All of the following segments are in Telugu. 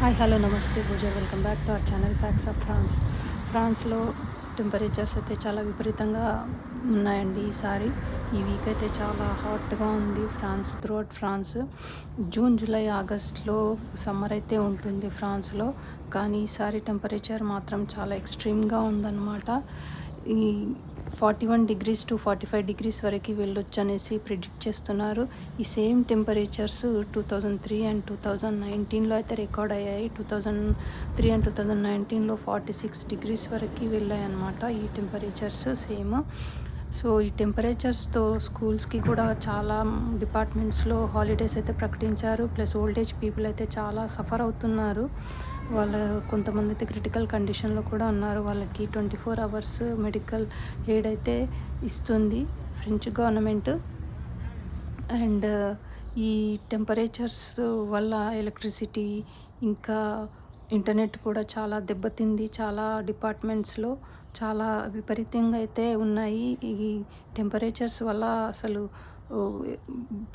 హాయ్ హలో నమస్తే Pooja welcome back to our channel facts of ఫ్రాన్స్లో టెంపరేచర్స్ అయితే చాలా విపరీతంగా ఉన్నాయండి. ఈ వీక్ అయితే చాలా హాట్గా ఉంది త్రూఅవుట్ ఫ్రాన్స్. జూన్ జూలై ఆగస్ట్లో సమ్మర్ అయితే ఉంటుంది ఫ్రాన్స్లో, కానీ ఈసారి టెంపరేచర్ మాత్రం చాలా ఎక్స్ట్రీమ్గా ఉందన్నమాట. ఈ 41 degrees to 45 degrees వరకు వెళ్ళొచ్చు అనేసి ప్రిడిక్ట్ చేస్తున్నారు. ఈ సేమ్ టెంపరేచర్స్ 2003 అండ్ 2019లో అయితే రికార్డ్ అయ్యాయి. 2003 అండ్ 2019లో 46 degrees వరకు వెళ్ళాయి అన్నమాట ఈ టెంపరేచర్స్ సేమ్. సో ఈ టెంపరేచర్స్తో స్కూల్స్కి కూడా చాలా డిపార్ట్మెంట్స్లో హాలిడేస్ అయితే ప్రకటించారు. ప్లస్ ఓల్డేజ్ పీపుల్ అయితే చాలా సఫర్ అవుతున్నారు. కొంతమంది అయితే క్రిటికల్ కండిషన్లో కూడా ఉన్నారు. వాళ్ళకి 24 hours మెడికల్ ఎయిడ్ అయితే ఇస్తుంది ఫ్రెంచ్ గవర్నమెంట్. అండ్ ఈ టెంపరేచర్స్ వల్ల ఎలక్ట్రిసిటీ ఇంకా ఇంటర్నెట్ కూడా చాలా దెబ్బతింది. చాలా డిపార్ట్మెంట్స్లో చాలా విపరీతంగా అయితే ఉన్నాయి. ఈ టెంపరేచర్స్ వల్ల అసలు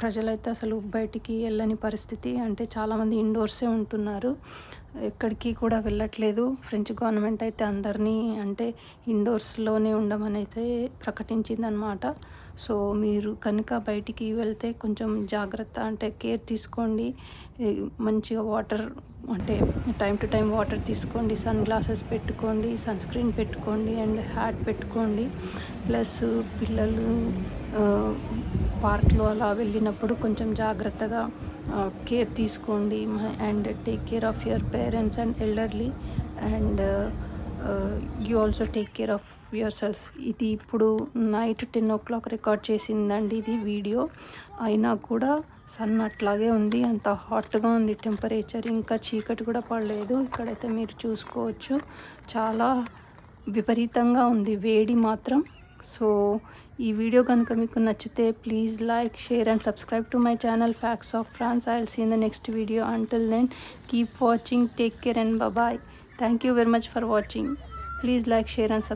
ప్రజలైతే అసలు బయటికి వెళ్ళని పరిస్థితి. అంటే చాలామంది ఇండోర్సే ఉంటున్నారు, ఎక్కడికి కూడా వెళ్ళట్లేదు. ఫ్రెంచ్ గవర్నమెంట్ అయితే అందరినీ అంటే ఇండోర్స్లోనే ఉండమని అయితే ప్రకటించిందనమాట. సో మీరు కనుక బయటికి వెళ్తే కొంచెం జాగ్రత్త, అంటే కేర్ తీసుకోండి. మంచిగా వాటర్, అంటే టైం టు టైం వాటర్ తీసుకోండి, సన్ గ్లాసెస్ పెట్టుకోండి, సన్ స్క్రీన్ పెట్టుకోండి అండ్ హ్యాట్ పెట్టుకోండి. ప్లస్ పిల్లలు పార్క్లో అలా వెళ్ళినప్పుడు కొంచెం జాగ్రత్తగా కేర్ తీసుకోండి and take care of your parents and elderly and you also take care of your cells. ఇది ఇప్పుడు నైట్ 10 o'clock రికార్డ్ చేసిందండి ఇది వీడియో. అయినా కూడా సన్ అట్లాగే ఉంది, అంత హాట్గా ఉంది టెంపరేచర్. ఇంకా చీకటి కూడా పడలేదు. ఇక్కడైతే మీరు చూసుకోవచ్చు, చాలా విపరీతంగా ఉంది వేడి మాత్రం. సో ఈ వీడియో కనుక మీకు నచ్చితే please like, share and subscribe to my channel facts of France. I will see in the next video. Until then keep watching, take care and bye. Thank you very much for watching. Please like, share and subscribe.